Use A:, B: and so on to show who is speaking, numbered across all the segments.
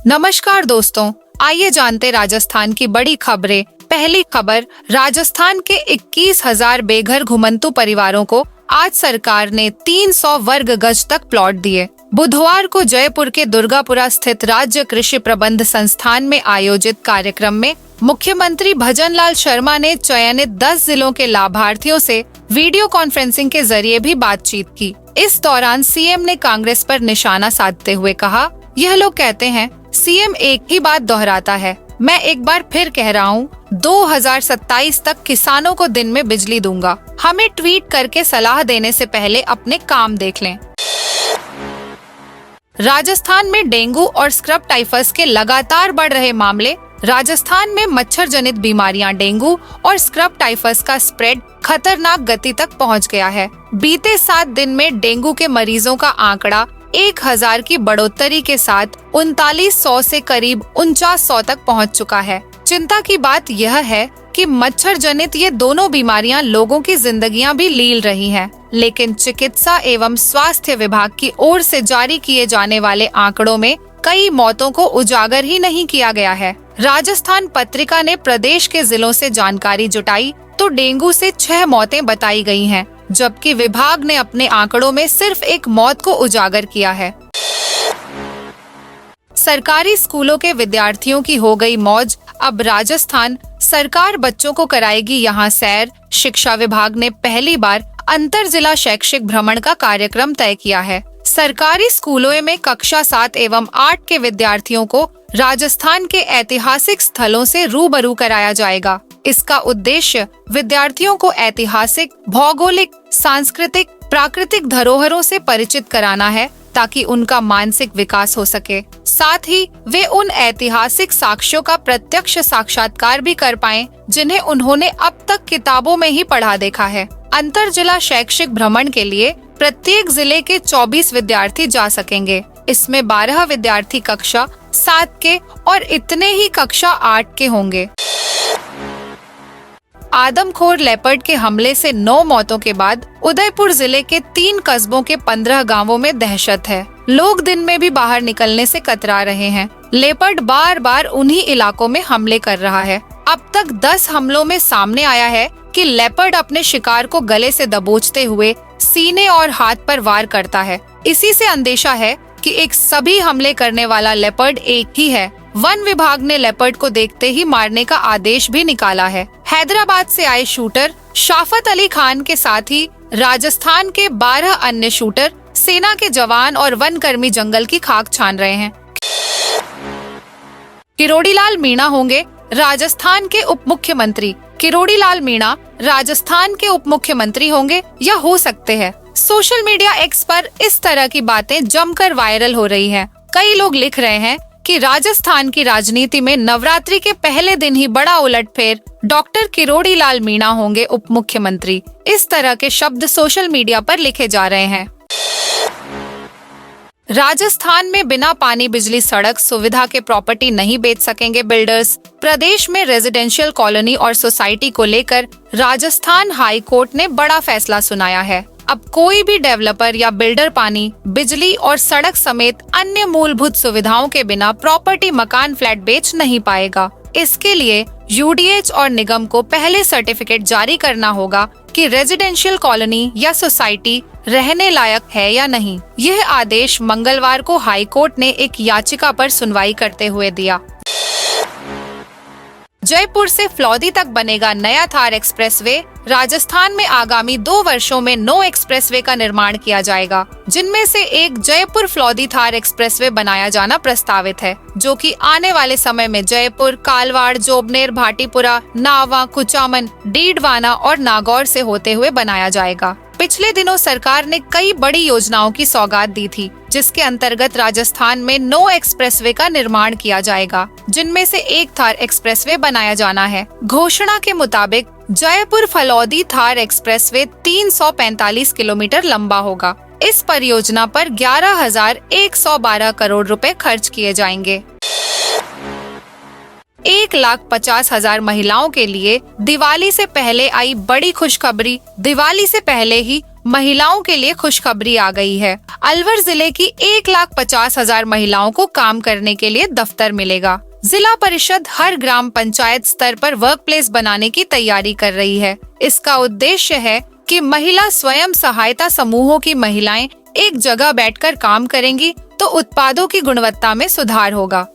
A: नमस्कार दोस्तों, आइए जानते राजस्थान की बड़ी खबरें। पहली खबर, राजस्थान के 21,000 बेघर घुमंतु परिवारों को आज सरकार ने 300 वर्ग गज तक प्लॉट दिए। बुधवार को जयपुर के दुर्गापुरा स्थित राज्य कृषि प्रबंध संस्थान में आयोजित कार्यक्रम में मुख्यमंत्री भजनलाल शर्मा ने चयनित 10 जिलों के लाभार्थियों से वीडियो कॉन्फ्रेंसिंग के जरिए भी बातचीत की। इस दौरान सीएम ने कांग्रेस पर निशाना साधते हुए कहा, यह लोग कहते हैं सीएम एक ही बात दोहराता है। मैं एक बार फिर कह रहा हूँ, 2027 तक किसानों को दिन में बिजली दूंगा। हमें ट्वीट करके सलाह देने से पहले अपने काम देख लें। राजस्थान में डेंगू और स्क्रब टाइफस के लगातार बढ़ रहे मामले। राजस्थान में मच्छर जनित बीमारियां डेंगू और स्क्रब टाइफस का स्प्रेड खतरनाक गति तक पहुंच गया है। बीते 7 दिन में डेंगू के मरीजों का आंकड़ा 1000 की बढ़ोतरी के साथ 3900 से करीब 4900 तक पहुंच चुका है। चिंता की बात यह है कि मच्छर जनित ये दोनों बीमारियां लोगों की जिंदगियां भी लील रही हैं, लेकिन चिकित्सा एवं स्वास्थ्य विभाग की ओर से जारी किए जाने वाले आंकड़ों में कई मौतों को उजागर ही नहीं किया गया है। राजस्थान पत्रिका ने प्रदेश के जिलों से जानकारी जुटाई तो डेंगू से 6 मौतें बताई गई हैं, जबकि विभाग ने अपने आंकड़ों में सिर्फ एक मौत को उजागर किया है। सरकारी स्कूलों के विद्यार्थियों की हो गई मौज। अब राजस्थान सरकार बच्चों को कराएगी यहाँ सैर। शिक्षा विभाग ने पहली बार अंतर जिला शैक्षिक भ्रमण का कार्यक्रम तय किया है। सरकारी स्कूलों में कक्षा 7 एवं 8 के विद्यार्थियों को राजस्थान के ऐतिहासिक स्थलों से रूबरू कराया जाएगा। इसका उद्देश्य विद्यार्थियों को ऐतिहासिक, भौगोलिक, सांस्कृतिक, प्राकृतिक धरोहरों से परिचित कराना है ताकि उनका मानसिक विकास हो सके। साथ ही वे उन ऐतिहासिक साक्ष्यों का प्रत्यक्ष साक्षात्कार भी कर पाएं, जिन्हें उन्होंने अब तक किताबों में ही पढ़ा देखा है। अंतर जिला शैक्षिक भ्रमण के लिए प्रत्येक जिले के 24 विद्यार्थी जा सकेंगे। इसमें 12 विद्यार्थी कक्षा 7 के और इतने ही कक्षा 8 के होंगे। आदमखोर लेपर्ड के हमले से 9 मौतों के बाद उदयपुर जिले के 3 कस्बों के 15 गांवों में दहशत है। लोग दिन में भी बाहर निकलने से कतरा रहे हैं। लेपर्ड बार बार उन्हीं इलाकों में हमले कर रहा है। अब तक 10 हमलों में सामने आया है कि लेपर्ड अपने शिकार को गले से दबोचते हुए सीने और हाथ पर वार करता है। इसी से अंदेशा है कि एक सभी हमले करने वाला लेपर्ड एक ही है। वन विभाग ने लेपर्ड को देखते ही मारने का आदेश भी निकाला है। हैदराबाद से आए शूटर शाफत अली खान के साथ ही राजस्थान के 12 अन्य शूटर सेना के जवान और वन कर्मी जंगल की खाक छान रहे हैं। किरोड़ीलाल मीणा होंगे राजस्थान के उप मुख्यमंत्री। किरोड़ीलाल मीणा राजस्थान के उप मुख्यमंत्री होंगे या हो सकते हैं। सोशल मीडिया एक्स पर इस तरह की बातें जमकर वायरल हो रही हैं। कई लोग लिख रहे हैं कि राजस्थान की राजनीति में नवरात्रि के पहले दिन ही बड़ा उलटफेर, डॉक्टर किरोड़ीलाल मीणा होंगे उप मुख्यमंत्री। इस तरह के शब्द सोशल मीडिया पर लिखे जा रहे हैं। राजस्थान में बिना पानी, बिजली, सड़क सुविधा के प्रॉपर्टी नहीं बेच सकेंगे बिल्डर्स। प्रदेश में रेजिडेंशियल कॉलोनी और सोसाइटी को लेकर राजस्थान हाई कोर्ट ने बड़ा फैसला सुनाया है। अब कोई भी डेवलपर या बिल्डर पानी, बिजली और सड़क समेत अन्य मूलभूत सुविधाओं के बिना प्रॉपर्टी, मकान, फ्लैट बेच नहीं पाएगा। इसके लिए यूडीएच और निगम को पहले सर्टिफिकेट जारी करना होगा कि रेजिडेंशियल कॉलोनी या सोसाइटी रहने लायक है या नहीं। यह आदेश मंगलवार को हाई कोर्ट ने एक याचिका पर सुनवाई करते हुए दिया। जयपुर से फ्लौदी तक बनेगा नया थार एक्सप्रेसवे। राजस्थान में आगामी 2 वर्षों में 9 एक्सप्रेसवे का निर्माण किया जाएगा, जिनमें से एक जयपुर फ्लौदी थार एक्सप्रेसवे बनाया जाना प्रस्तावित है, जो कि आने वाले समय में जयपुर, कालवाड़, जोबनेर, भाटीपुरा, नावा, कुचामन, डीडवाना और नागौर से होते हुए बनाया जाएगा। पिछले दिनों सरकार ने कई बड़ी योजनाओं की सौगात दी थी, जिसके अंतर्गत राजस्थान में 9 एक्सप्रेसवे का निर्माण किया जाएगा, जिनमें से एक थार एक्सप्रेसवे बनाया जाना है। घोषणा के मुताबिक जयपुर फलौदी थार एक्सप्रेसवे 345 किलोमीटर लंबा होगा। इस परियोजना पर 11,112 करोड़ रुपए खर्च किए जाएंगे। 1,50,000 महिलाओं के लिए दिवाली से पहले आई बड़ी खुशखबरी। दिवाली से पहले ही महिलाओं के लिए खुशखबरी आ गई है। अलवर जिले की 1,50,000 महिलाओं को काम करने के लिए दफ्तर मिलेगा। जिला परिषद हर ग्राम पंचायत स्तर पर वर्क प्लेस बनाने की तैयारी कर रही है। इसका उद्देश्य है कि महिला स्वयं सहायता समूहों की महिलाएं एक जगह बैठकर काम करेंगी तो उत्पादों की गुणवत्ता में सुधार होगा।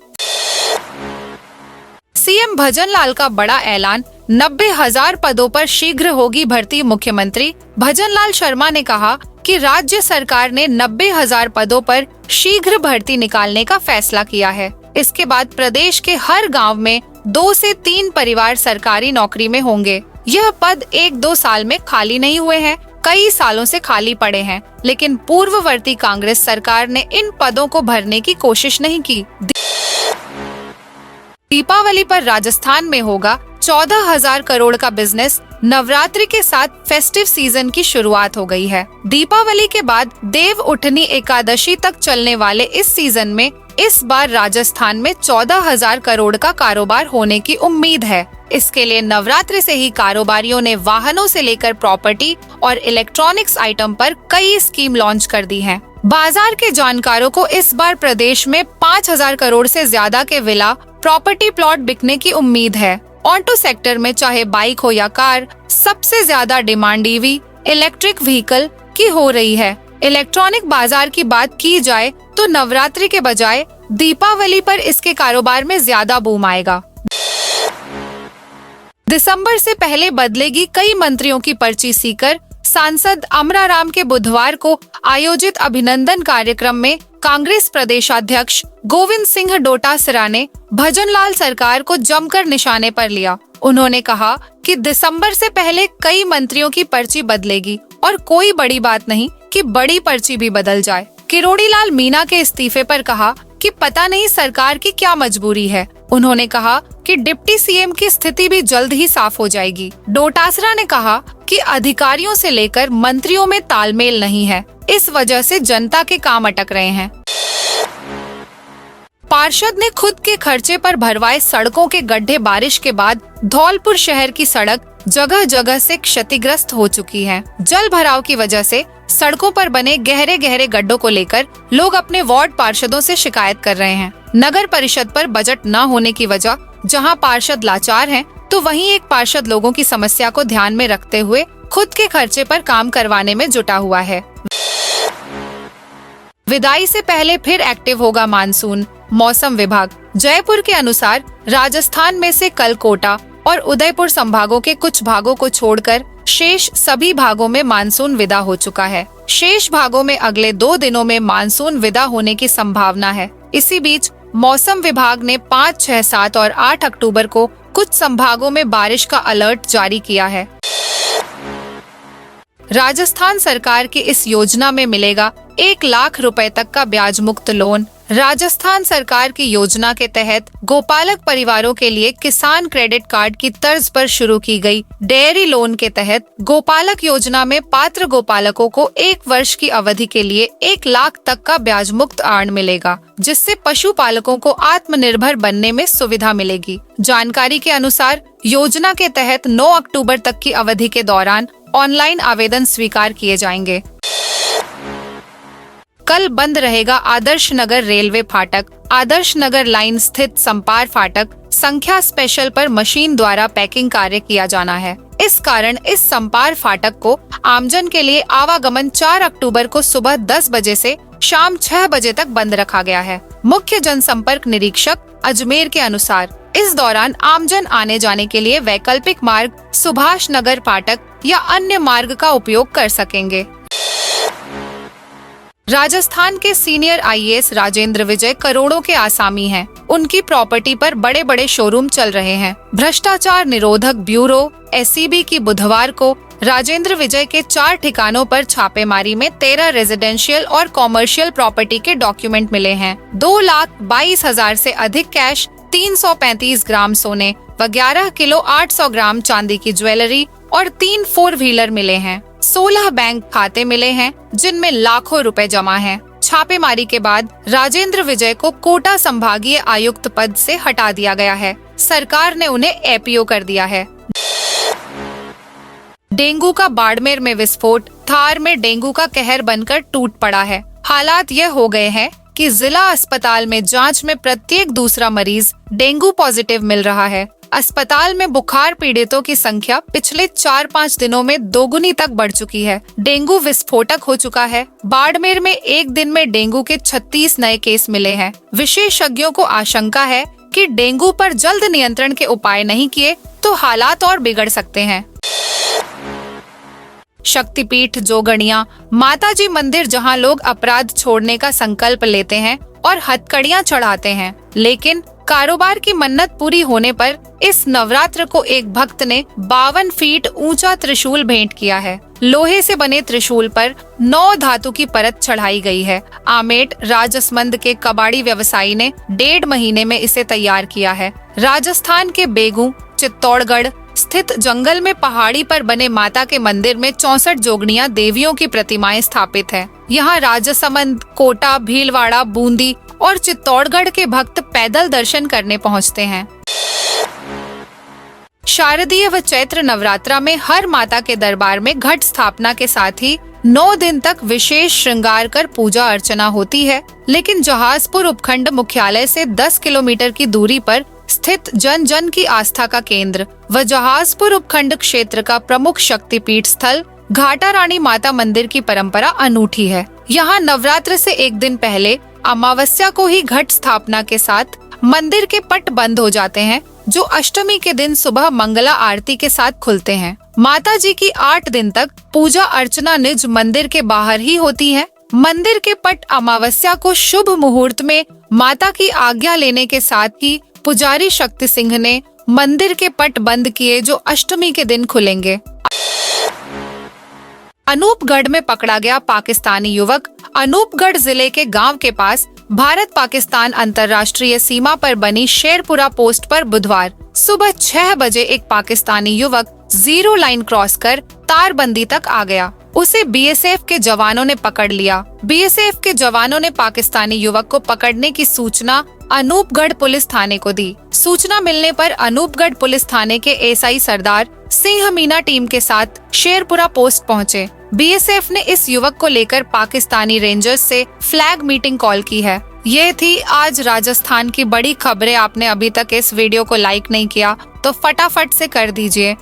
A: सीएम भजनलाल का बड़ा ऐलान, 90,000 पदों पर शीघ्र होगी भर्ती। मुख्यमंत्री भजनलाल शर्मा ने कहा कि राज्य सरकार ने 90,000 पदों पर शीघ्र भर्ती निकालने का फैसला किया है। इसके बाद प्रदेश के हर गांव में 2 से 3 परिवार सरकारी नौकरी में होंगे। यह पद 1-2 साल में खाली नहीं हुए हैं, कई सालों से खाली पड़े हैं, लेकिन पूर्ववर्ती कांग्रेस सरकार ने इन पदों को भरने की कोशिश नहीं की। दीपावली पर राजस्थान में होगा 14,000 करोड़ का बिजनेस। नवरात्रि के साथ फेस्टिव सीजन की शुरुआत हो गई है। दीपावली के बाद देव उठनी एकादशी तक चलने वाले इस सीजन में इस बार राजस्थान में 14,000 करोड़ का कारोबार होने की उम्मीद है। इसके लिए नवरात्रि से ही कारोबारियों ने वाहनों से लेकर प्रॉपर्टी और इलेक्ट्रॉनिक्स आइटम पर कई स्कीम लॉन्च कर दी हैं। बाजार के जानकारों को इस बार प्रदेश में 5,000 करोड़ से ज्यादा के विला प्रॉपर्टी प्लॉट बिकने की उम्मीद है। ऑटो सेक्टर में चाहे बाइक हो या कार, सबसे ज्यादा डिमांड ईवी इलेक्ट्रिक व्हीकल की हो रही है। इलेक्ट्रॉनिक बाजार की बात की जाए तो नवरात्रि के बजाय दीपावली पर इसके कारोबार में ज्यादा बूम आएगा। दिसंबर से पहले बदलेगी कई मंत्रियों की पर्ची। सीकर सांसद अमराराम के बुधवार को आयोजित अभिनंदन कार्यक्रम में कांग्रेस प्रदेशाध्यक्ष गोविंद सिंह डोटासरा ने भजनलाल सरकार को जमकर निशाने पर लिया। उन्होंने कहा कि दिसंबर से पहले कई मंत्रियों की पर्ची बदलेगी और कोई बड़ी बात नहीं कि बड़ी पर्ची भी बदल जाए। किरोड़ी लाल मीणा के इस्तीफे पर कहा कि पता नहीं सरकार की क्या मजबूरी है। उन्होंने कहा कि डिप्टी सीएम की स्थिति भी जल्द ही साफ हो जाएगी। डोटासरा ने कहा कि अधिकारियों से लेकर मंत्रियों में तालमेल नहीं है, इस वजह से जनता के काम अटक रहे हैं। पार्षद ने खुद के खर्चे पर भरवाए सड़कों के गड्ढे। बारिश के बाद धौलपुर शहर की सड़क जगह जगह से क्षतिग्रस्त हो चुकी है। जल भराव की वजह से सड़कों पर बने गहरे गहरे गड्ढों को लेकर लोग अपने वार्ड पार्षदों से शिकायत कर रहे हैं। नगर परिषद पर बजट न होने की वजह जहां पार्षद लाचार हैं, तो वहीं एक पार्षद लोगों की समस्या को ध्यान में रखते हुए खुद के खर्चे पर काम करवाने में जुटा हुआ है। विदाई से पहले फिर एक्टिव होगा मानसून। मौसम विभाग जयपुर के अनुसार राजस्थान में से कल कोटा और उदयपुर संभागों के कुछ भागों को छोड़कर शेष सभी भागों में मानसून विदा हो चुका है। शेष भागों में अगले 2 दिनों में मानसून विदा होने की संभावना है। इसी बीच मौसम विभाग ने 5, 6, 7 और 8 अक्टूबर को कुछ संभागों में बारिश का अलर्ट जारी किया है। राजस्थान सरकार की इस योजना में मिलेगा 1 लाख रुपए तक का ब्याज मुक्त लोन। राजस्थान सरकार की योजना के तहत गोपालक परिवारों के लिए किसान क्रेडिट कार्ड की तर्ज पर शुरू की गई डेयरी लोन के तहत गोपालक योजना में पात्र गोपालकों को 1 वर्ष की अवधि के लिए 1 लाख तक का ब्याज मुक्त ऋण मिलेगा, जिससे पशुपालकों को आत्मनिर्भर बनने में सुविधा मिलेगी। जानकारी के अनुसार योजना के तहत 9 अक्टूबर तक की अवधि के दौरान ऑनलाइन आवेदन स्वीकार किए जाएंगे। कल बंद रहेगा आदर्श नगर रेलवे फाटक। आदर्श नगर लाइन स्थित संपार फाटक संख्या स्पेशल पर मशीन द्वारा पैकिंग कार्य किया जाना है। इस कारण इस संपार फाटक को आमजन के लिए आवागमन 4 अक्टूबर को सुबह 10 बजे से शाम 6 बजे तक बंद रखा गया है। मुख्य जनसंपर्क निरीक्षक अजमेर के अनुसार इस दौरान आमजन आने जाने के लिए वैकल्पिक मार्ग सुभाष नगर फाटक या अन्य मार्ग का उपयोग कर सकेंगे। राजस्थान के सीनियर आईएएस राजेंद्र विजय करोड़ों के आसामी हैं। उनकी प्रॉपर्टी पर बड़े बड़े शोरूम चल रहे हैं। भ्रष्टाचार निरोधक ब्यूरो एसीबी की बुधवार को राजेंद्र विजय के 4 ठिकानों पर छापेमारी में 13 रेजिडेंशियल और कॉमर्शियल प्रॉपर्टी के डॉक्यूमेंट मिले हैं। 2,22,000 से अधिक कैश, 335 ग्राम सोने व 11 किलो 800 ग्राम चांदी की ज्वेलरी और 3 4 व्हीलर मिले हैं। 16 बैंक खाते मिले हैं जिनमें लाखों रुपए जमा हैं। छापेमारी के बाद राजेंद्र विजय को कोटा संभागीय आयुक्त पद से हटा दिया गया है। सरकार ने उन्हें एपीओ कर दिया है। डेंगू का बाड़मेर में विस्फोट, थार में डेंगू का कहर बनकर टूट पड़ा है। हालात ये हो गए हैं कि जिला अस्पताल में जांच में प्रत्येक दूसरा मरीज डेंगू पॉजिटिव मिल रहा है। अस्पताल में बुखार पीड़ितों की संख्या पिछले 4-5 दिनों में दोगुनी तक बढ़ चुकी है। डेंगू विस्फोटक हो चुका है। बाड़मेर में एक दिन में डेंगू के 36 नए केस मिले हैं। विशेषज्ञों को आशंका है कि डेंगू पर जल्द नियंत्रण के उपाय नहीं किए तो हालात और बिगड़ सकते हैं। शक्तिपीठ जोगणिया माताजी मंदिर, जहां लोग अपराध छोड़ने का संकल्प लेते हैं और हथकड़ियां चढ़ाते हैं, लेकिन कारोबार की मन्नत पूरी होने पर इस नवरात्र को एक भक्त ने 52 फीट ऊंचा त्रिशूल भेंट किया है। लोहे से बने त्रिशूल पर 9 धातु की परत चढ़ाई गई है। आमेट राजसमंद के कबाड़ी व्यवसायी ने 1.5 महीने में इसे तैयार किया है। राजस्थान के बेगू चित्तौड़गढ़ स्थित जंगल में पहाड़ी पर बने माता के मंदिर में 64 जोगणिया देवियों की प्रतिमाएं स्थापित है। यहाँ राजसमंद, कोटा, भीलवाड़ा, बूंदी और चित्तौड़गढ़ के भक्त पैदल दर्शन करने पहुँचते हैं। शारदीय व चैत्र नवरात्रा में हर माता के दरबार में घट स्थापना के साथ ही 9 दिन तक विशेष श्रृंगार कर पूजा अर्चना होती है। लेकिन जहाजपुर उपखंड मुख्यालय से 10 किलोमीटर की दूरी पर स्थित जन जन की आस्था का केंद्र व जहाजपुर उपखंड क्षेत्र का प्रमुख शक्तिपीठ स्थल घाटा रानी माता मंदिर की परंपरा अनूठी है। यहाँ नवरात्र से एक दिन पहले अमावस्या को ही घट स्थापना के साथ मंदिर के पट बंद हो जाते हैं, जो अष्टमी के दिन सुबह मंगला आरती के साथ खुलते हैं। माता जी की 8 दिन तक पूजा अर्चना निज मंदिर के बाहर ही होती है। मंदिर के पट अमावस्या को शुभ मुहूर्त में माता की आज्ञा लेने के साथ ही पुजारी शक्ति सिंह ने मंदिर के पट बंद किए, जो अष्टमी के दिन खुलेंगे। अनूपगढ़ में पकड़ा गया पाकिस्तानी युवक। अनूपगढ़ जिले के गांव के पास भारत पाकिस्तान अंतर्राष्ट्रीय सीमा पर बनी शेरपुरा पोस्ट पर बुधवार सुबह 6 बजे एक पाकिस्तानी युवक 0 लाइन क्रॉस कर तारबंदी तक आ गया। उसे बीएसएफ के जवानों ने पकड़ लिया। बीएसएफ के जवानों ने पाकिस्तानी युवक को पकड़ने की सूचना अनूपगढ़ पुलिस थाने को दी। सूचना मिलने पर अनूपगढ़ पुलिस थाने के एसआई सरदार सिंह मीना टीम के साथ शेरपुरा पोस्ट पहुंचे। बीएसएफ ने इस युवक को लेकर पाकिस्तानी रेंजर्स से फ्लैग मीटिंग कॉल की है। ये थी आज राजस्थान की बड़ी खबरें। आपने अभी तक इस वीडियो को लाइक नहीं किया तो फटाफट से कर दीजिए।